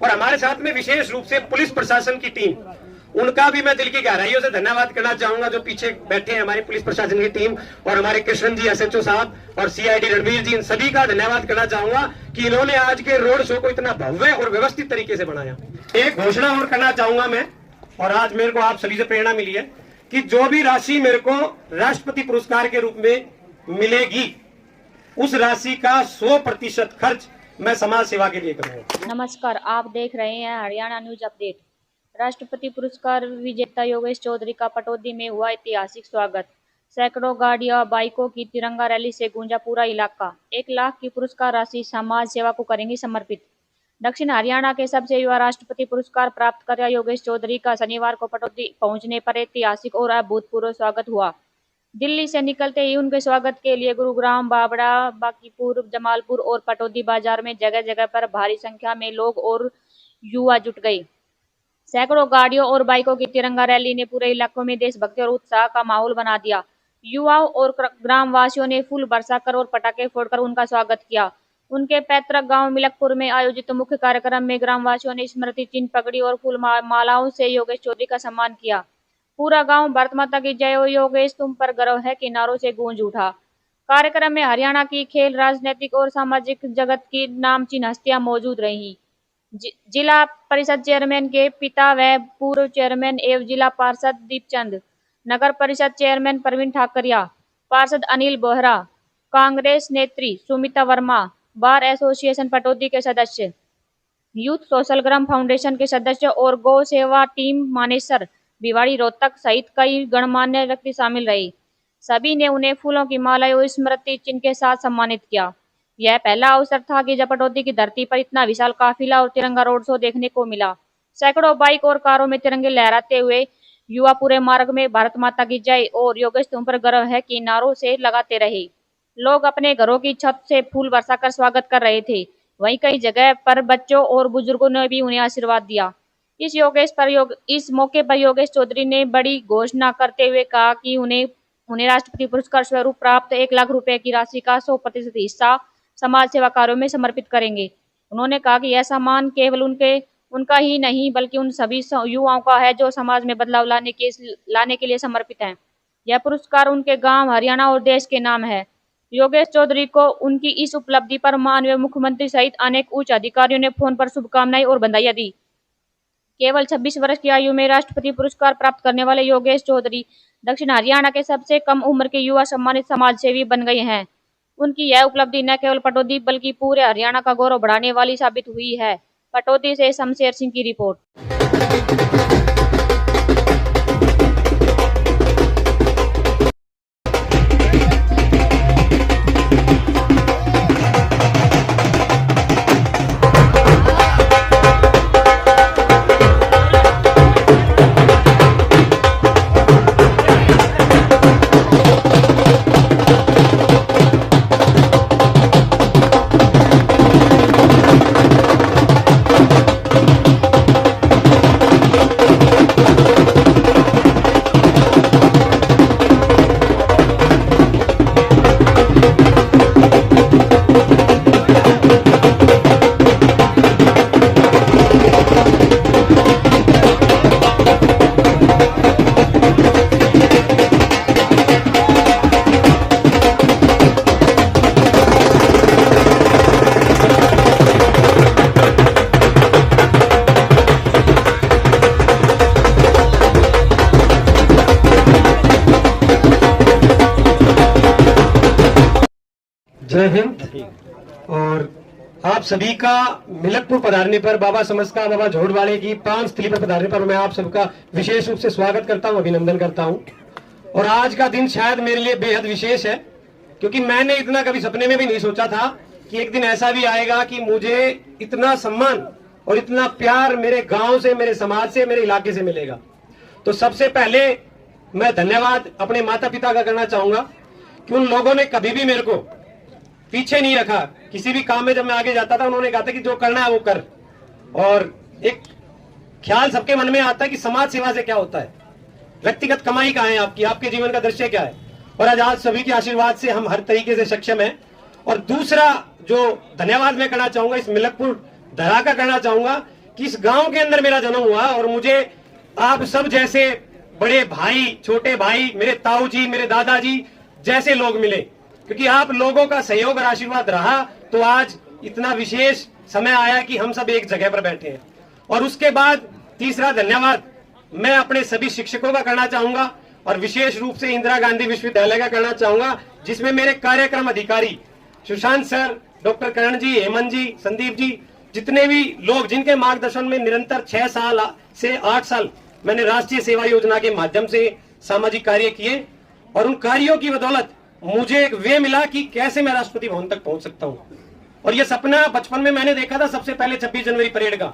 और हमारे साथ में विशेष रूप से पुलिस प्रशासन की टीम, उनका भी मैं दिल की गहराइयों से धन्यवाद करना चाहूंगा। जो पीछे बैठे हैं हमारी पुलिस प्रशासन की टीम और हमारे कृष्ण जी एसएचओ साहब और सीआईडी रणवीर जी, इन सभी का धन्यवाद करना चाहूंगा कि इन्होंने आज के रोड शो को इतना भव्य और व्यवस्थित तरीके से बनाया। एक घोषणा और करना चाहूंगा मैं, और आज मेरे को आप सभी से प्रेरणा मिली है कि जो भी राशि मेरे को राष्ट्रपति पुरस्कार के रूप में मिलेगी, उस राशि का 100% खर्च मैं समाज सेवा के लिए करूंगा। नमस्कार, आप देख रहे हैं हरियाणा न्यूज अपडेट। राष्ट्रपति पुरस्कार विजेता योगेश चौधरी का पटौदी में हुआ ऐतिहासिक स्वागत। सैकड़ों गाड़ियां, बाइकों की तिरंगा रैली से गूंजा पूरा इलाका। 1 लाख की पुरस्कार राशि समाज सेवा को करेंगी समर्पित। दक्षिण हरियाणा के सबसे युवा राष्ट्रपति पुरस्कार प्राप्त कर योगेश चौधरी का शनिवार को पटौदी पहुंचने पर ऐतिहासिक और अभूतपूर्व स्वागत हुआ। दिल्ली से निकलते ही उनके स्वागत के लिए गुरुग्राम, बाबड़ा, बांकीपुर, जमालपुर और पटौदी बाजार में जगह जगह पर भारी संख्या में लोग और युवा जुट गए। सैकड़ों गाड़ियों और बाइकों की तिरंगा रैली ने पूरे इलाकों में देशभक्ति और उत्साह का माहौल बना दिया। युवाओं और ग्रामवासियों ने फूल बरसाकर और पटाखे फोड़कर उनका स्वागत किया। उनके पैतृक गांव मिलकपुर में आयोजित मुख्य कार्यक्रम में ग्रामवासियों ने स्मृति चिन्ह, पगड़ी और फूल मालाओं से योगेश चौधरी का सम्मान किया। पूरा गांव भारत माता की जय हो योगेश तुम पर गर्व है के नारों से गूंज उठा। कार्यक्रम में हरियाणा की खेल, राजनीतिक और सामाजिक जगत की नामचीन हस्तियां मौजूद रहीं। जिला परिषद चेयरमैन के पिता व पूर्व चेयरमैन एवं जिला पार्षद दीपचंद, नगर परिषद चेयरमैन प्रवीण ठाकरिया, पार्षद अनिल बोहरा, कांग्रेस नेत्री सुमिता वर्मा, बार एसोसिएशन पटौदी के सदस्य, यूथ सोशल ग्राम फाउंडेशन के सदस्य और गौ सेवा टीम मानेसर, भिवाड़ी, रोहतक सहित कई गणमान्य व्यक्ति शामिल रहे। सभी ने उन्हें फूलों की माला और स्मृति चिन्ह के साथ सम्मानित किया। यह पहला अवसर था कि जब पटौदी की धरती पर इतना विशाल काफिला और तिरंगा रोड शो देखने को मिला। सैकड़ों बाइक और कारों में तिरंगे लहराते हुए युवा पूरे मार्ग में भारत माता की जय और योगेश तुम पर गर्व है की नारों से लगाते रहे। लोग अपने घरों की छत से फूल बरसाकर स्वागत कर रहे थे। वहीं कई जगह पर बच्चों और बुजुर्गों ने भी उन्हें आशीर्वाद दिया। इस मौके पर योगेश चौधरी ने बड़ी घोषणा करते हुए कहा कि उन्हें राष्ट्रपति पुरस्कार स्वरूप प्राप्त 1 लाख रुपए की राशि का 100% हिस्सा समाज सेवा कार्यों में समर्पित करेंगे। उन्होंने कहा कि यह सम्मान केवल उनका ही नहीं बल्कि उन सभी युवाओं का है जो समाज में बदलाव लाने के लिए समर्पित हैं। यह पुरस्कार उनके गांव, हरियाणा और देश के नाम है। योगेश चौधरी को उनकी इस उपलब्धि पर माननीय मुख्यमंत्री सहित अनेक उच्च अधिकारियों ने फोन पर शुभकामनाएं और बधाइयां दी। केवल 26 वर्ष की आयु में राष्ट्रपति पुरस्कार प्राप्त करने वाले योगेश चौधरी दक्षिण हरियाणा के सबसे कम उम्र के युवा सम्मानित समाज सेवी बन गए हैं। उनकी यह उपलब्धि न केवल पटौदी बल्कि पूरे हरियाणा का गौरव बढ़ाने वाली साबित हुई है। पटौदी से शमशेर सिंह की रिपोर्ट। जय हिंद। और आप सभी का मिलकपुर पधारने पर, बाबा समस्का, बाबा झोड़वाले की प्राण स्थली पर पधारने पर मैं आप सबका विशेष रूप से स्वागत करता हूं, अभिनंदन करता हूं। और आज का दिन शायद मेरे लिए बेहद विशेष है, क्योंकि मैंने इतना कभी सपने में भी नहीं सोचा था कि एक दिन ऐसा भी आएगा कि मुझे इतना सम्मान और इतना प्यार मेरे गांव से, मेरे समाज से, मेरे इलाके से मिलेगा। तो सबसे पहले मैं धन्यवाद अपने माता पिता का करना चाहूंगा कि उन लोगों ने कभी भी मेरे को पीछे नहीं रखा। किसी भी काम में जब मैं आगे जाता था, उन्होंने कहा था कि जो करना है वो कर। और एक ख्याल सबके मन में आता है कि समाज सेवा से क्या होता है, व्यक्तिगत कमाई कहाँ है आपकी, आपके जीवन का दृश्य क्या है। और आज सभी के आशीर्वाद से हम हर तरीके से सक्षम हैं। और दूसरा जो धन्यवाद मैं करना चाहूंगा, इस मिलकपुर धरा का करना चाहूंगा किस गांव के अंदर मेरा जन्म हुआ और मुझे आप सब जैसे बड़े भाई, छोटे भाई, मेरे ताऊ जी, मेरे दादाजी जैसे लोग मिले, क्योंकि आप लोगों का सहयोग और आशीर्वाद रहा तो आज इतना विशेष समय आया कि हम सब एक जगह पर बैठे हैं। और उसके बाद तीसरा धन्यवाद मैं अपने सभी शिक्षकों का करना चाहूंगा और विशेष रूप से इंदिरा गांधी विश्वविद्यालय का करना चाहूंगा, जिसमें मेरे कार्यक्रम अधिकारी सुशांत सर, डॉक्टर करण जी, हेमंत जी, संदीप जी, जितने भी लोग जिनके मार्गदर्शन में निरंतर 6 साल से 8 साल मैंने राष्ट्रीय सेवा योजना के माध्यम से सामाजिक कार्य किए और उन कार्यों की बदौलत मुझे एक वे मिला कि कैसे मैं राष्ट्रपति भवन तक पहुंच सकता हूं। और यह सपना बचपन में मैंने देखा था सबसे पहले 26 जनवरी परेड का,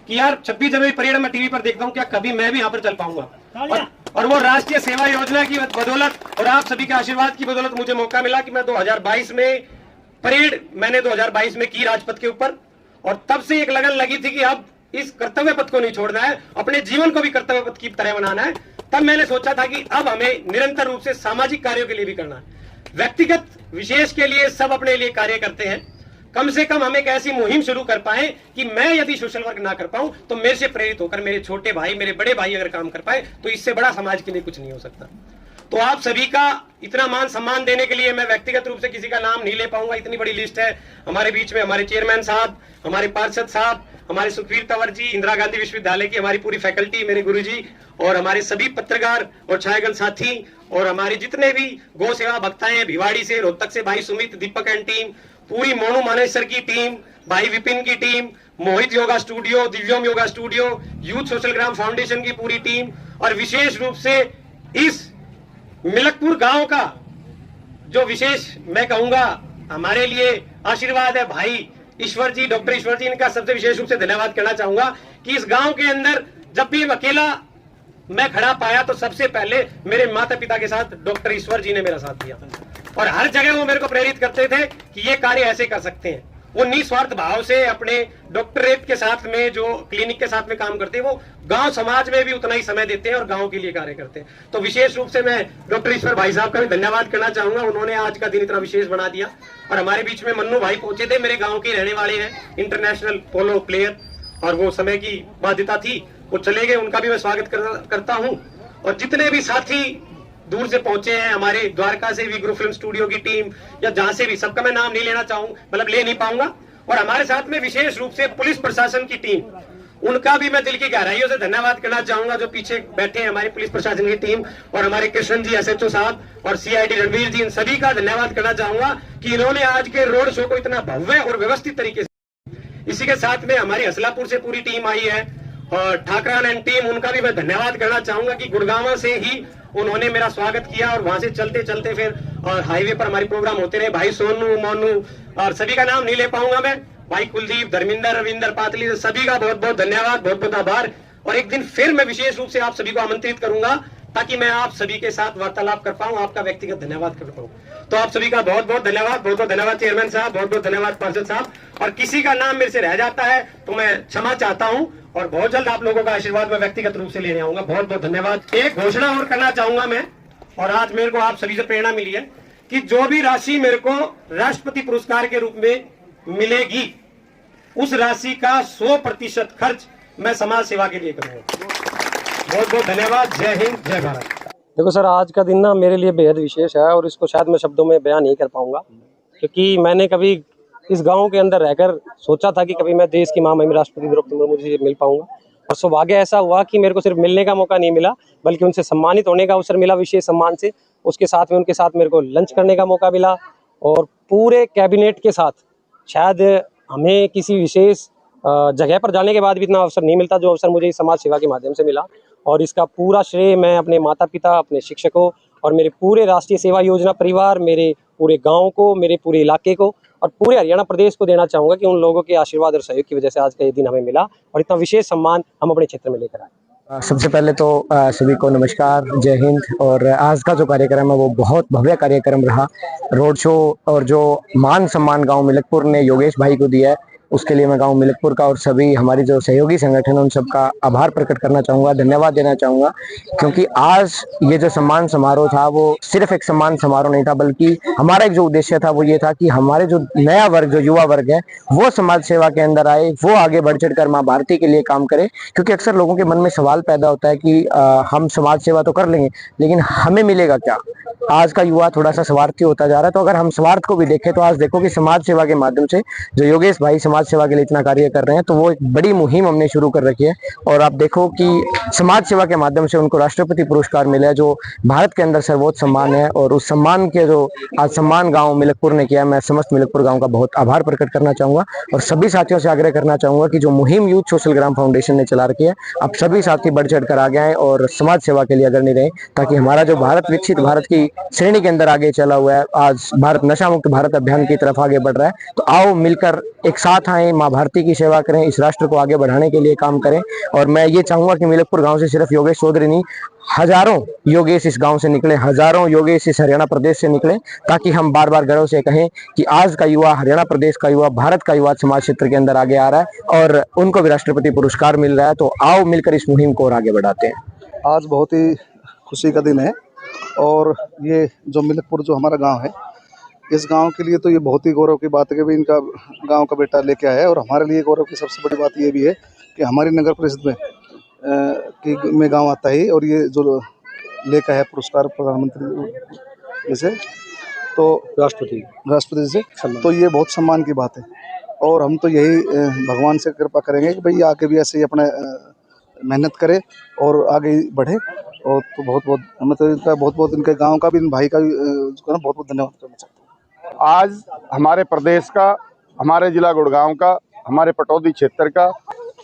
कि यार 26 जनवरी परेड मैं टीवी पर देखता हूं, क्या कभी मैं भी यहां पर चल पाऊंगा। और वो राष्ट्रीय सेवा योजना की बदौलत और आप सभी के आशीर्वाद की बदौलत मुझे मौका मिला कि मैं 2022 में परेड मैंने 2022 में की राजपथ के ऊपर। और तब से एक लगन लगी थी कि अब इस कर्तव्य पथ को नहीं छोड़ना है, अपने जीवन को भी कर्तव्य पथ की तरह बनाना है। तब मैंने सोचा था कि अब हमें निरंतर रूप से सामाजिक कार्यों के लिए भी करना है। व्यक्तिगत विशेष के लिए सब अपने लिए कार्य करते हैं, कम से कम हम एक ऐसी मुहिम शुरू कर पाए कि मैं यदि सोशल वर्क ना कर पाऊं तो मेरे से प्रेरित होकर मेरे छोटे भाई, मेरे बड़े भाई अगर काम कर पाए तो इससे बड़ा समाज के लिए कुछ नहीं हो सकता। तो आप सभी का इतना मान सम्मान देने के लिए मैं व्यक्तिगत रूप से किसी का नाम नहीं ले पाऊंगा, इतनी बड़ी लिस्ट है हमारे बीच में। हमारे चेयरमैन साहब, हमारे पार्षद साहब, हमारे सुखवीर तंवर जी, इंदिरा गांधी विश्वविद्यालय की हमारी पूरी फैकल्टी, मेरे गुरुजी और हमारे सभी पत्रकार और छायागल साथी और हमारे जितने भी गौ सेवा भक्ताएं हैं, भिवाड़ी से, रोहतक से भाई सुमित, दीपक एंड टीम, पूरी मोनू मानेसर की टीम, भाई विपिन की team, Mohit Yoga Studio, Divyom Yoga Studio, Youth Social Gram Foundation की पूरी टीम और विशेष रूप से इस मिलकपुर गांव का जो विशेष मैं कहूंगा हमारे लिए आशीर्वाद है भाई ईश्वर जी, डॉक्टर ईश्वर जी, इनका सबसे विशेष रूप से धन्यवाद करना चाहूंगा कि इस गांव के अंदर जब भी अकेला मैं खड़ा पाया तो सबसे पहले मेरे माता पिता के साथ डॉक्टर ईश्वर जी ने मेरा साथ दिया और हर जगह वो मेरे को प्रेरित करते थे कि ये कार्य ऐसे कर सकते हैं। वो निस्वार्थ भाव से अपने डॉक्टरेट के साथ में, जो क्लिनिक के साथ में काम करते हैं, वो गांव समाज में भी उतना ही समय देते हैं और गांव के लिए कार्य करते हैं। तो विशेष रूप से मैं डॉक्टर ईश्वर भाई साहब का भी धन्यवाद करना चाहूंगा, उन्होंने आज का दिन इतना विशेष बना दिया। और हमारे बीच में मन्नू भाई पहुंचे थे, मेरे गाँव के रहने वाले हैं, इंटरनेशनल पोलो प्लेयर, और वो समय की बाध्यता थी, वो चले गए, उनका भी मैं स्वागत करता हूँ। और जितने भी साथी दूर से पहुंचे हैं, हमारे द्वारका से भी गुरु फिल्म स्टूडियो की टीम या जहां से भी, सबका मैं नाम नहीं लेना चाहूँ, मतलब ले नहीं पाऊंगा। और हमारे साथ में विशेष रूप से पुलिस प्रशासन की टीम, उनका भी मैं दिल की गहराइयों से धन्यवाद करना चाहूंगा, जो पीछे बैठे हैं हमारी पुलिस प्रशासन की टीम, और हमारे कृष्ण जी एसएचओ साहब और सीआईडी रणवीर जी, इन सभी का धन्यवाद करना चाहूंगा कि इन्होंने आज के रोड शो को इतना भव्य और व्यवस्थित तरीके से। इसी के साथ में हमारी हसलापुर से पूरी टीम आई है और ठाकरान एंड टीम, उनका भी मैं धन्यवाद करना चाहूंगा कि गुड़गांव से ही उन्होंने मेरा स्वागत किया और वहां से चलते चलते फिर और हाईवे पर हमारे प्रोग्राम होते रहे। भाई सोनू, मोनू और सभी का नाम नहीं ले पाऊंगा मैं, भाई कुलदीप, धर्मिंदर, रविंदर, पातली, सभी का बहुत बहुत धन्यवाद, बहुत बहुत आभार। और एक दिन फिर मैं विशेष रूप से आप सभी को आमंत्रित करूंगा ताकि मैं आप सभी के साथ वार्तालाप कर पाऊं, आपका व्यक्तिगत धन्यवाद कर पाऊं। तो आप सभी का बहुत बहुत धन्यवाद, बहुत बहुत धन्यवाद चेयरमैन साहब, बहुत बहुत धन्यवाद पार्षद साहब। और किसी का नाम मेरे से रह जाता है तो मैं क्षमा चाहता हूं और बहुत जल्द आप लोगों का आशीर्वाद मैं व्यक्तिगत रूप से लेने आऊंगा। बहुत बहुत धन्यवाद। एक घोषणा और करना चाहूंगा मैं, और आज मेरे को आप सभी से प्रेरणा मिली है कि जो भी राशि मेरे को राष्ट्रपति पुरस्कार के रूप में मिलेगी, उस राशि का 100% खर्च मैं समाज सेवा के लिए करूंगा। बहुत बहुत धन्यवाद। जय हिंद, जय भारत। देखो सर, आज का दिन ना मेरे लिए बेहद विशेष है और इसको शायद मैं शब्दों में बयान नहीं कर पाऊंगा, क्योंकि मैंने कभी इस गांव के अंदर रहकर सोचा था कि कभी मैं देश की महामहिम राष्ट्रपति द्रौपदी मुर्मू जी से मिल पाऊंगा। और सौभाग्य ऐसा हुआ कि मेरे को सिर्फ मिलने का मौका नहीं मिला, बल्कि उनसे सम्मानित होने का अवसर मिला विशेष सम्मान से। उसके साथ में उनके साथ मेरे को लंच करने का मौका मिला और पूरे कैबिनेट के साथ, शायद हमें किसी विशेष जगह पर जाने के बाद भी इतना अवसर नहीं मिलता जो अवसर मुझे इस समाज सेवा के माध्यम से मिला। और इसका पूरा श्रेय मैं अपने माता पिता, अपने शिक्षकों और मेरे पूरे राष्ट्रीय सेवा योजना परिवार, मेरे पूरे गांव को, मेरे पूरे इलाके को और पूरे हरियाणा प्रदेश को देना चाहूँगा कि उन लोगों के आशीर्वाद और सहयोग की वजह से आज का ये दिन हमें मिला और इतना विशेष सम्मान हम अपने क्षेत्र में लेकर आए। सबसे पहले तो सभी को नमस्कार, जय हिंद। और आज का जो कार्यक्रम है वो बहुत भव्य कार्यक्रम रहा। रोड शो और जो मान सम्मान गांव मिलकपुर ने योगेश भाई को दिया है, उसके लिए मैं गांव मिलकपुर का और सभी हमारी जो सहयोगी संगठन है उन सबका आभार प्रकट करना चाहूँगा, धन्यवाद देना चाहूँगा, क्योंकि आज ये जो सम्मान समारोह था वो सिर्फ एक सम्मान समारोह नहीं था, बल्कि हमारा एक जो उद्देश्य था वो ये था कि हमारे जो नया वर्ग, जो युवा वर्ग है, वो समाज सेवा के अंदर आए, वो आगे बढ़ चढ़ कर माँ भारती के लिए काम करे। क्योंकि अक्सर लोगों के मन में सवाल पैदा होता है कि हम समाज सेवा तो कर लेंगे लेकिन हमें मिलेगा क्या। आज का युवा थोड़ा सा स्वार्थी होता जा रहा है, तो अगर हम स्वार्थ को भी देखें तो आज देखो कि समाज सेवा के माध्यम से जो योगेश भाई समाज सेवा के लिए इतना कार्य कर रहे हैं, तो वो एक बड़ी मुहिम हमने शुरू कर रखी है। और आप देखो कि समाज सेवा के माध्यम से उनको राष्ट्रपति पुरस्कार मिला है, जो भारत के अंदर सर्वोच्च सम्मान है। और उस सम्मान के जो आज सम्मान गांव मिलकपुर ने किया, मैं समस्त मिलकपुर गांव का बहुत आभार प्रकट करना चाहूंगा और सभी साथियों से आग्रह करना चाहूंगा कि जो मुहिम यूथ सोशल ग्राम फाउंडेशन ने चला रखी है, आप सभी साथी बढ़ चढ़ कर आगे आए और समाज सेवा के लिए अग्रणी रहें, ताकि हमारा जो भारत विकसित भारत की श्रेणी के अंदर आगे चला हुआ है, आज भारत नशा मुक्त भारत अभियान की तरफ आगे बढ़ रहा है, तो आओ मिलकर एक साथ आए, माँ भारती की सेवा करें, इस राष्ट्र को आगे बढ़ाने के लिए काम करें। और मैं ये चाहूंगा कि मिलकपुर गांव से सिर्फ योगेश चौधरी नहीं, हजारों योगेश इस गांव से निकले, हजारों योगेश इस हरियाणा प्रदेश से निकले, ताकि हम बार बार गर्व से कहें कि आज का युवा, हरियाणा प्रदेश का युवा, भारत का युवा समाज क्षेत्र के अंदर आगे आ रहा है और उनको भी राष्ट्रपति पुरस्कार मिल रहा है। तो आओ मिलकर इस मुहिम को और आगे बढ़ाते हैं। आज बहुत ही खुशी का दिन है और ये जो मिलकपुर जो हमारा गांव है, इस गांव के लिए तो ये बहुत ही गौरव की बात है कि भाई इनका गांव का बेटा लेके आया है। और हमारे लिए गौरव की सबसे बड़ी बात ये भी है कि हमारी नगर परिषद में गांव आता है और ये जो लेकर है पुरस्कार प्रधानमंत्री से, तो राष्ट्रपति से, तो ये बहुत सम्मान की बात है। और हम तो यही भगवान से कृपा करेंगे कि भाई आगे भी ऐसे ही अपने मेहनत करे और आगे बढ़े। और तो बहुत बहुत मतलब इनका बहुत इनके गांव का भी, इन भाई का भी बहुत बहुत धन्यवाद करना चाहता हूँ। आज हमारे प्रदेश का, हमारे जिला गुड़गांव का, हमारे पटौदी क्षेत्र का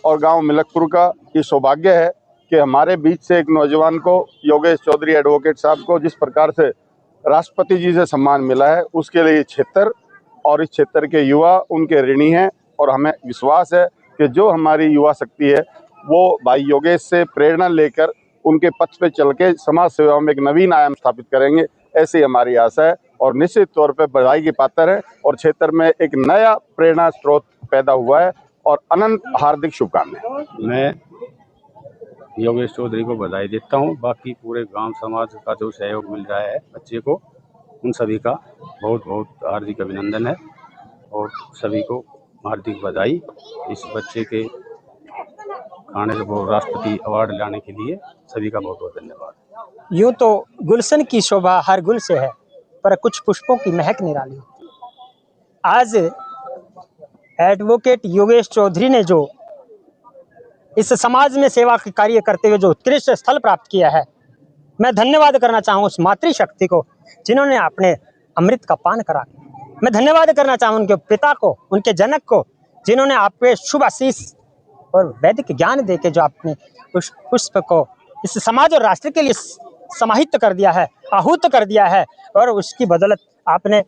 और गांव मिलकपुर का ये सौभाग्य है कि हमारे बीच से एक नौजवान को, योगेश चौधरी एडवोकेट साहब को, जिस प्रकार से राष्ट्रपति जी से सम्मान मिला है, उसके लिए क्षेत्र और इस क्षेत्र के युवा उनके ऋणी हैं। और हमें विश्वास है कि जो हमारी युवा शक्ति है वो भाई योगेश से प्रेरणा लेकर उनके पथ पे चल के समाज सेवा में एक नवीन आयाम स्थापित करेंगे, ऐसी हमारी आशा है। और निश्चित तौर पे बधाई के पात्र है और क्षेत्र में एक नया प्रेरणा स्रोत पैदा हुआ है और अनंत हार्दिक शुभकामनाएं। मैं योगेश चौधरी को बधाई देता हूं। बाकी पूरे गांव समाज का जो सहयोग मिल रहा है बच्चे को, उन सभी का बहुत बहुत हार्दिक अभिनंदन है और सभी को हार्दिक बधाई। इस बच्चे के खाने को राष्ट्रपति अवार्ड लाने के लिए सभी का बहुत बहुत धन्यवाद। यूँ तो गुलशन की शोभा हर गुल से है, पर कुछ पुष्पों की महक निराली होती है। आज एडवोकेट योगेश चौधरी ने जो इस समाज में सेवा के कार्य करते हुए जो उत्कृष्ट स्थल प्राप्त किया है, मैं धन्यवाद करना चाहूँ उस मातृशक्ति को जिन्होंने अपने अमृत का पान करा। मैं धन्यवाद करना चाहूँ उनके पिता को, उनके जनक को, जिन्होंने आपके शुभ आशीष और वैदिक ज्ञान देके जो आपने उस पुष्प को इस समाज और राष्ट्र के लिए समाहित कर दिया है, आहूत कर दिया है। और उसकी बदौलत आपने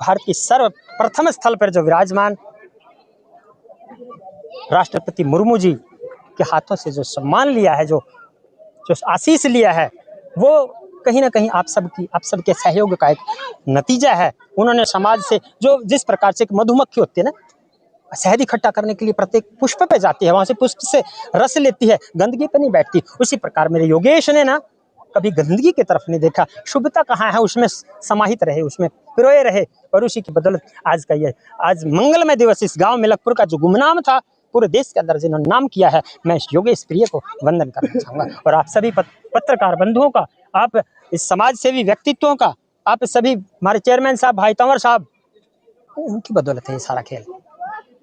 भारत की सर्वप्रथम स्थल पर जो विराजमान राष्ट्रपति मुर्मू जी के हाथों से जो सम्मान लिया है, जो आशीष लिया है, वो कहीं ना कहीं आप सबके सहयोग का एक नतीजा है। उन्होंने समाज से जो जिस प्रकार से एक मधुमक्खी होती है ना, शहद इकट्ठा करने के लिए प्रत्येक पुष्प पे जाती है, वहां से पुष्प से रस लेती है, गंदगी पे नहीं बैठती। उसी प्रकार मेरे योगेश ने ना कभी गंदगी की तरफ नहीं देखा, शुभता कहाँ है उसमें समाहित रहे, उसमें पिरोए रहे। और उसी की बदौलत आज का ये आज मंगलमय दिवस इस गांव मिलकपुर का जो गुमनाम था पूरे देश के अंदर जिन्होंने नाम किया है, मैं इस योगेश प्रिय को वंदन करना चाहूँगा। और आप सभी पत्रकार बंधुओं का, आप इस समाज सेवी व्यक्तित्वों का, आप सभी हमारे चेयरमैन साहब भाई तंवर साहब, उनकी बदौलत है ये सारा खेल।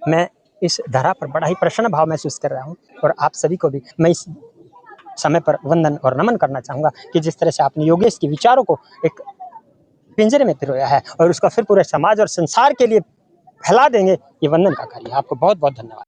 मैं इस धरा पर बड़ा ही प्रसन्न भाव महसूस कर रहा हूँ और आप सभी को भी मैं इस समय पर वंदन और नमन करना चाहूँगा कि जिस तरह से आपने योगेश के विचारों को एक पिंजरे में पिरोया है और उसका फिर पूरे समाज और संसार के लिए फैला देंगे, ये वंदन का कार्य है। आपको बहुत बहुत धन्यवाद।